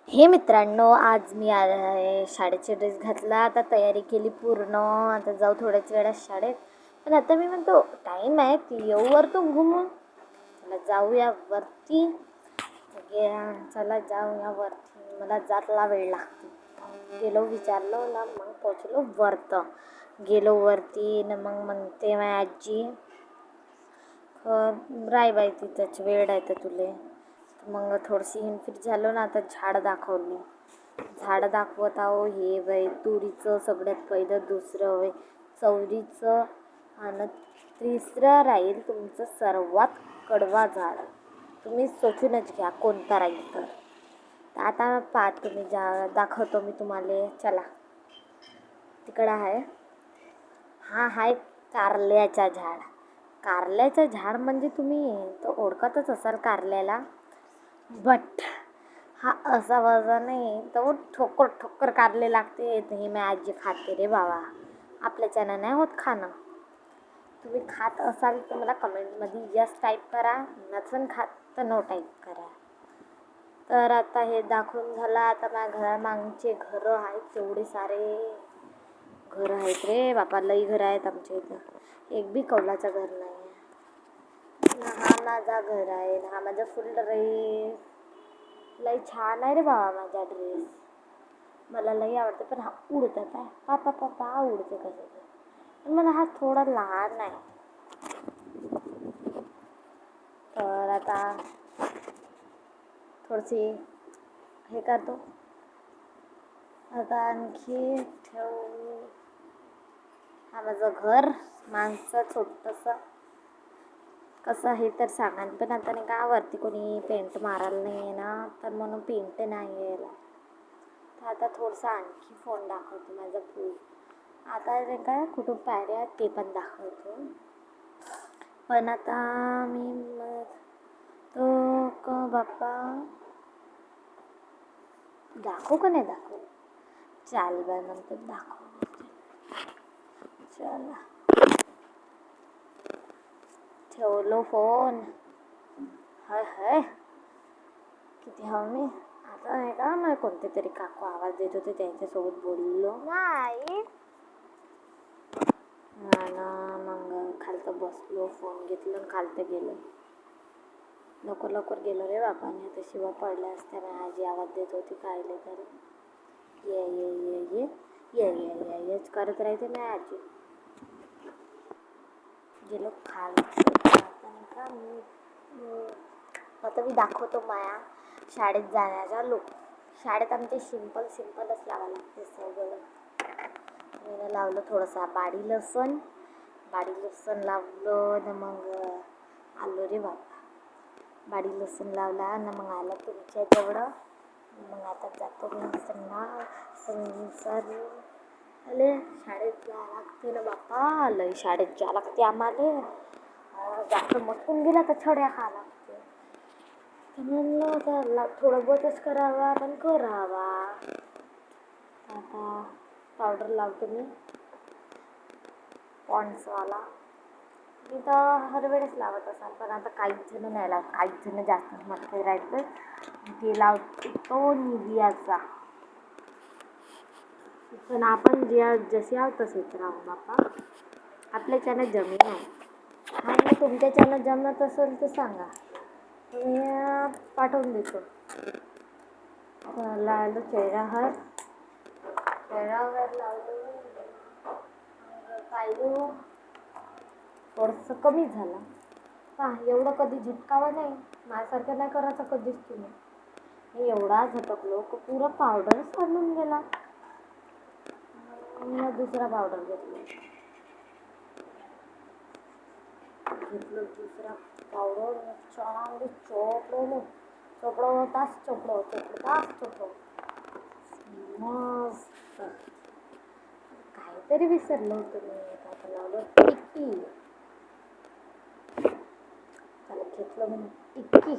हे मित्रांनो, आज मी आहे शाळेचे ड्रेस घातला. आता तयारी केली पूर्ण. आता जाऊ थोड्याच वेळात शाळेत. पण आता मी म्हणतो टाईम आहे ती येऊ वरतो घुमून. चला जाऊया वरती. चला जाऊया वरती. मला जातला वेळ लागते. गेलो विचारलं ना, मग पोचलो वरतं. गेलो वरती न मग म्हणते माझी आजी राय बाई तिथंच वेळ आहे तर तुले. मग थोडीशी हिंडफिट झालो ना. आता झाड दाखवली. झाड दाखवत आहो. हे बाई तुरीचं सगळ्यात पहिलं, दुसरं होय चवरीचं आणि तिसरं राहील तुमचं सर्वात कडवा झाड. तुम्ही सोचूनच घ्या कोणता राहील तर. आता पाहत तुम्ही दाखवतो मी तुम्हाला. चला तिकडं आहे. हा आहे कारल्याचा झाड. कारल्याचं झाड म्हणजे तुम्ही तो ओळखतच असाल कारल्याला. बट हा असा वजा नाही तर ठोकर ठोकर कारले लागते. हे मी आजी खाते रे बाबा. आपल्याच्यानं नाही होत खाणं. तुम्ही खात असाल तर मला कमेंटमध्ये यस टाईप करा. नसन खात तर नो टाईप करा. तर आता हे दाखवून झालं. आता माझ्या घरामागचे घरं आहेत तेवढे सारे घरं आहेत रे बापा. लई घरं आहेत आमच्या इथं. एक बी कौलाचं घर नाही आहे. हा माझा घर आहे. हा माझा फुल ड्रेस. लई छान आहे रे बाबा माझा ड्रेस. मला लई आवडते. पण हा उडतात आहे. पापा पापा उडते कसं ते. पण मला हा थोडा लहान आहे. तर आता थोडीशी हे करतो. आता आणखी ठेवू. हा माझं घर. माणसं छोटंसं कसं आहे तर सांगा. पण आता नाही का वरती कोणी पेंट मारायला नाही आहे ना, तर म्हणून पेंट नाही यायला. तर आता थोडंसं आणखी फोन दाखवतो माझा फुल. आता नाही का कुठून पायऱ्या ते पण दाखवतो. पण आता मी तो बाप्पा दाखवू का नाही दाखवू. चाल बाय नंतर दाखव. चला ठेवलो फोन. हाय हाय किती हवा मी. आता नाही का मला कोणते तरी काकू आवाज देत होते, त्यांच्यासोबत बोललो नाही ना. मग खालतं बसलो, फोन घेतलं आणि खालतं गेलो. लवकर लवकर गेलो रे बापाने. आता शिवा पडल्या असत्या. ना आजी आवाज देत होती कायले तरी. ये ये ये ये ये ये ये येच करत राहते ना आजी. गेलो खालतं. आता मी दाखवतो माया शाळेत जाण्याचा लुक. शाळेत आमचे सिंपलच लावावं लागते सगळं. मी लावलं थोडंसं बाडी लसण लावलं ना. मग आलो रे बाबा. बाडी लसूण लावला ना. मग आलं तुमच्या जवळ. मग आता जातो मी संसार आले. शाळेत जावं लागते ना बापा. लई शाळेत जावं लागते आम्हाला. जास्त मटकून गेला तर छड्या खावं लागते. तर म्हणलं तर थोडं बहुतच करावा पण करावा. आता पावडर लावतो मी पॉन्ड्सवाला. मी तर हर वेळेस लावत असाल, पण आता काहीच जण नाही लावत. काहीच जण जास्त मटके राहतं ते लावतो निवियाचा. पण आपण जसे आहोत तसेच राहू बापा. आपल्याच्यानं जमीन आहे. हा मग तुमच्याच्यानं जमत असेल तर सांगा, मी पाठवून देतो. लावलं चेहऱ्यावर लावलं. पाहिलं थोडंसं कमी झालं. हा एवढं कधी झिटकावं नाही. माझ्यासारखं नाही करायचं कधीच तुम्ही. मी एवढा झटकलो की पुरा पावडरच काढून गेला. मी दुसरा पावडर घेतलं दुसरा पावडर. चांगली चोपडवताच मस्त. काहीतरी विसरलं होतं मी. आता लावलं टिक्की. त्याला घेतलं म्हणून टिक्की.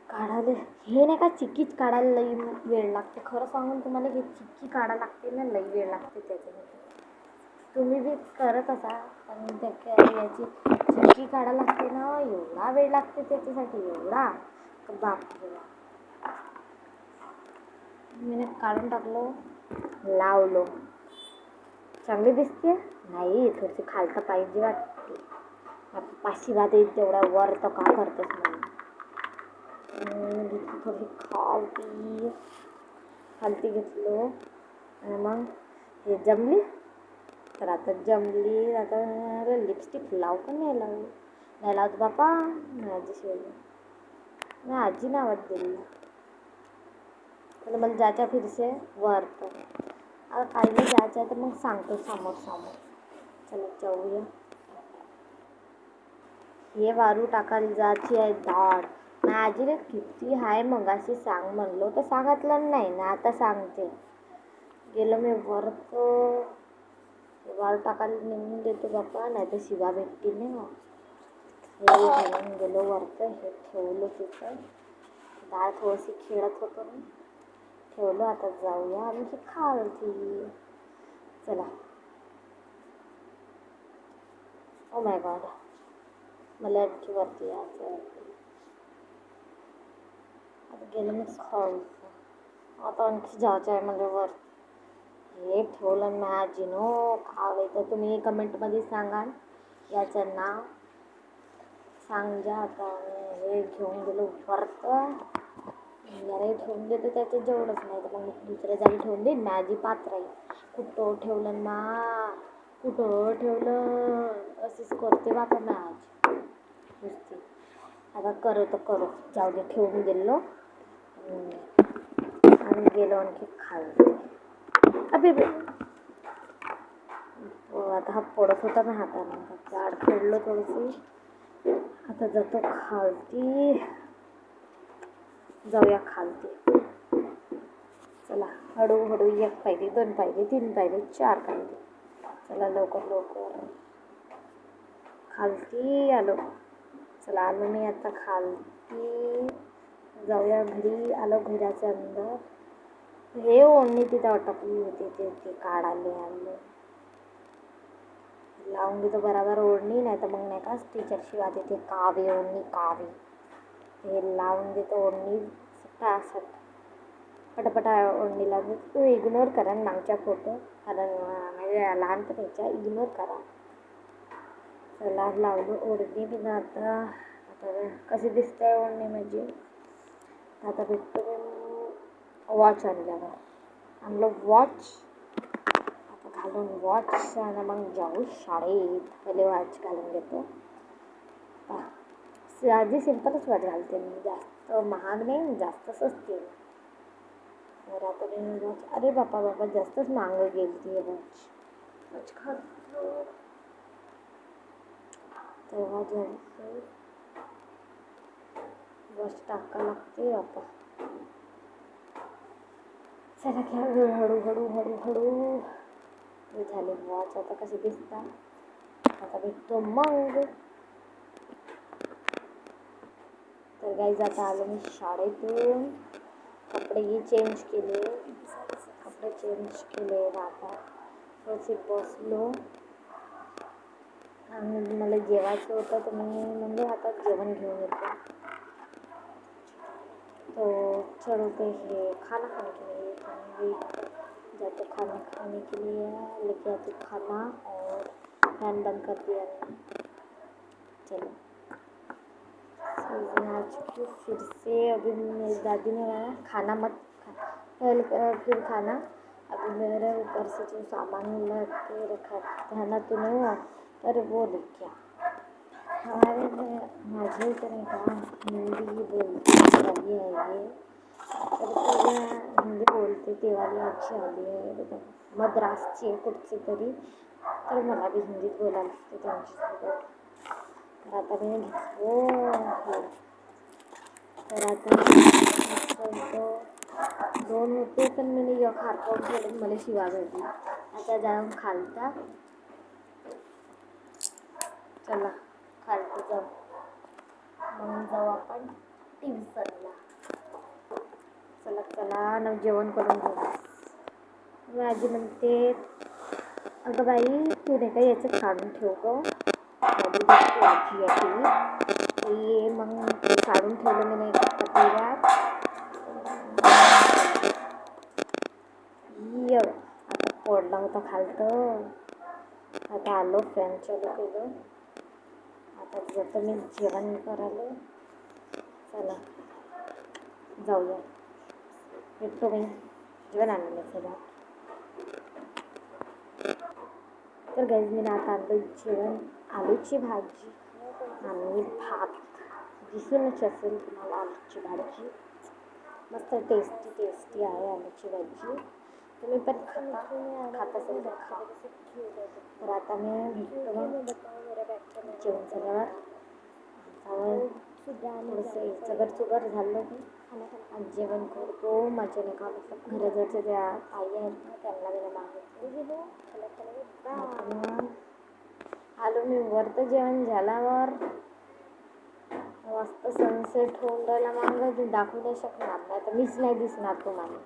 काढायला हे नाही का चिक्कीच काढायला लई वेळ लागते. खरं सांगून तुम्हाला हे चिक्की काढायला लागते ना, लई वेळ लागते त्याच्यामध्ये. तुम्ही बी करत असा. पण याची चिक्की काढा लागते ना, एवढा वेळ लागते त्याच्यासाठी, एवढा बापरे. मी काढून टाकलो, लावलो. चांगली दिसते नाही, थोडीशी खालता पाहिजे वाटते. पाशी वाद येईल तेवढ्या वर तर का करतेस म्हणून घेतली थोडी खालती घेतलो. आणि मग हे जमली तर आता जमली. आता लिपस्टिक लाव पण नाही लावत बापा. माझ्याशिवाय मी आजी नावात दिली. मला जायचं फिरसे वर, तर आता काही जायचं आहे तर मग सांगतो समोर. चला जाऊया. हे वारू टाकायला जायची आहे डाळ. ना आजीला किती आहे मगाशी सांग म्हणलो तर सांगितलं नाही ना, आता सांगते. गेलो मी वरत वारू टाकायला निघून देतो बाप्पा, नाही तर शिवा भेटते नाही. हे घेऊन गेलो वरत, हे ठेवलं तिथं. डाळ थोडीशी खेळत होतो मी, ठेवलं. आता जाऊया आम्ही खालती. चला. ओ माय गॉड, मला आणखी वरती यायचं. आता गेलं मी खालचं, आता आणखी जायचं आहे म्हणजे वर. हे ठेवलं ना आजीनो खावे तर तुम्ही कमेंटमध्ये सांगा याचं नाव सांगा. आता हे घेऊन गेलो वरत. जरा ठेवून देतो त्याच्या जवळच, नाही तर मग दुसऱ्या जागी ठेवून देईन. माझी पात्र आहे. कुठं ठेवलं ना, कुठं ठेवलं, असेच करते बापा माझी नुसती. आता करो जाऊ दे, ठेवून गेलो. आणि गेलो आणखी खाल्लं. अबे आता हा पडत होता ना हाताने, झाड खेळलो थोडीशी. आता जातो खालती. जाऊया खालती. चला हळूहळू, 1 पायरी 2 पायरी 3 पायरी 4 पायरी. चला लवकर खालती आलो. चला आलो मी आता खालती. जाऊया घरी. आलो घराच्या अंदर. हे ओढणी तिथं अटकली होती, ते काढायला आलो. लावून घेतो बराबर ओढणी, नाही तर मग नाही का टीचर शिवा देते, कावे ओढणी कावे. हे लावून देतो ओढणी सटासट, पटापटा ओढणी लावून. तू इग्नोर करा मागच्या फोटो, कारण म्हणजे लहानपणीच्या इग्नोर करा. चला लावलो ओढणी बिन. आता कशी दिसते ओढणी म्हणजे. आता भेटतो वॉच आणलं वॉच. आता घालून वॉच आणि मग जाऊ शाळेत. पहिले वॉच घालून घेतो. आधी सिंपलच वॉच घालते मी, जास्त महाग नाही, जास्त स्वस्ती. तर आता मी वॉच, अरे बापा जास्तच महाग गेली ती वॉच घालतो तेव्हा जायचं. वॉच टाका लागते आता. चला घ्या हळूहळू झाले वॉच. आता कशी दिसतात. आता भेटतो मग. तर गाईज आता आलो मी शाळेतून. कपडे चेंज केले. आता थोडीशी बसलो. आणि मला जेवायचं होतं तर मी म्हणजे हातात जेवण घेऊन येतो. तो चलो पे है खाना खाने के लिए जाते, खाना खाने के लिए लेके आते खाना, और फैन बंद कर दिया मैंने। चलो आज फिर से अभी मेरी दादी ने कहा खाना मत पहले फिर खाना। अभी मेरे ऊपर से जो सामान लग के रखा था ना तूने, अरे वो लिख क्या हमारे माझे तो नहीं कहा हिंदी बोलती वाली है ये, हिंदी बोलते ते वाली अच्छी आली आहे मद्रासची आहे कुठची तरी, तर मला बी हिंदीत बोलायला लागते त्यांच्यासोबत. तर आता मी घेतलो. तर आता 2 होते पण मी एक हारकावून ठेवलं, मला शिवा भेटली. आता जाऊन खालता. चला खालती जाऊ, मग जाऊ आपण ट्युशनला. चला न जेवण करून घेऊ. आजी म्हणते अगं बाई तू नाही का याच्यात काढून ठेव गं, हळदीची भाजी आहे ती मग ते काढून ठेवलं मी नाही पतील्यात. आता पडला होता खालतं. आता आलो फॅन चालू केलं. आता जातो मी जेवण करायला. चला जाऊया, भेटतो मी जेवण आणलं सगळं. तर गाईज मी आता आणलं जेवण, आलूची भाजी आणि भात. दिसूनच असेल तुम्हाला आलूची भाजी मस्त टेस्टी आहे आलूची भाजी. तुम्ही पण खात असेल तर खा. तर आता मी जेवण झाल्यावर थोडंसं चगर झालं की आणि जेवण करतो मजेने का. घराजवळच्या ज्या आई आहेत ना त्यांना मी मागितलं. आलो मी वर. तर जेवण झाल्यावर मस्त सनसेट होऊन राहिला. मागं दाखवू नाही शकणार, नाही तर मीच नाही दिसणार तुम्हाला.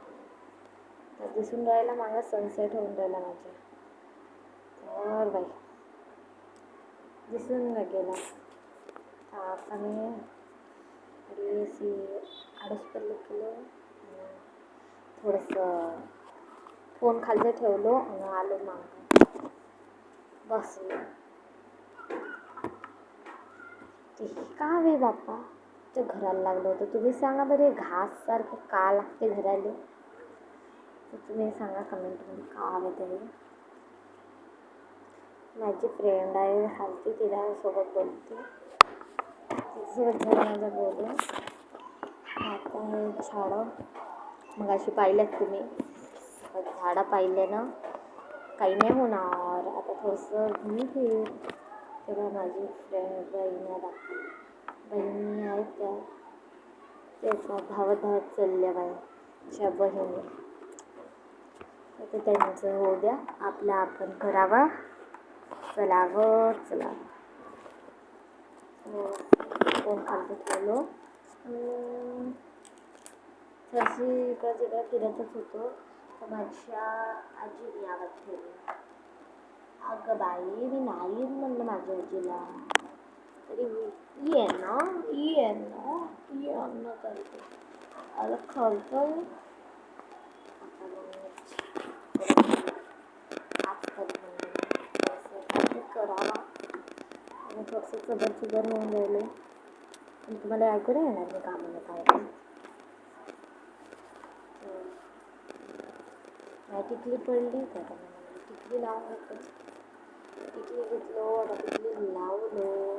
तर दिसून राहिला मागं सनसेट होऊन राहिला माझ्या. तर बाई दिसून नाही गेला. आता मी अशी आडस पडलं केलं, थोडंसं फोन खाली ठेवलो आणि आलो मागं बसलो. ते का वे बाप्पा ते घराला लागलं होतं. तुम्ही सांगा बरे, घास सारखं का लागते घराला? तर तुम्ही सांगा कमेंटमध्ये का हवे ते. माझी फ्रेंड आहे हालती, तिला सोबत बोलते, तिच्यासोबत जरा माझं बोलून. आता हे झाडं मग अशी पाहिल्यात तुम्ही, झाडं पाहिले ना काही नाही होणार. आता थोडंसं मी फिर तेव्हा माझी फ्रेंड बहिणी आहेत त्या त्याचा धावत चालल्या बाईच्या बहिणी. आता त्यांचं होऊ द्या, आपलं आपण करावा. चला ग चला. फोन खालती ठेवलो. तशी इकडं फिरतच होतो तर माझ्या आजीने आवाज ठेवला. अगं बाई मी नाही म्हणलं माझ्या आजीला, तरी ये ना करते. आलं खालतं. आता मग करावा आणि थोडंसं चुगर होऊन राहिले. पण तुम्हाला ऐकू नाही येणार मी कामाला काय. नाही टिकली पडली तर टिकली लावून घेतो. टिकली घेतलो, आता टिकली लावलो.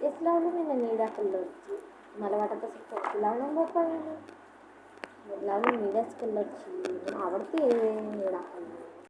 तेच लावलं मी ना निळ्या कलरची. मला वाटत असं चौकी लावणं मोकळं लावलं निळ्याच कलरची. आवडते निळा कलर.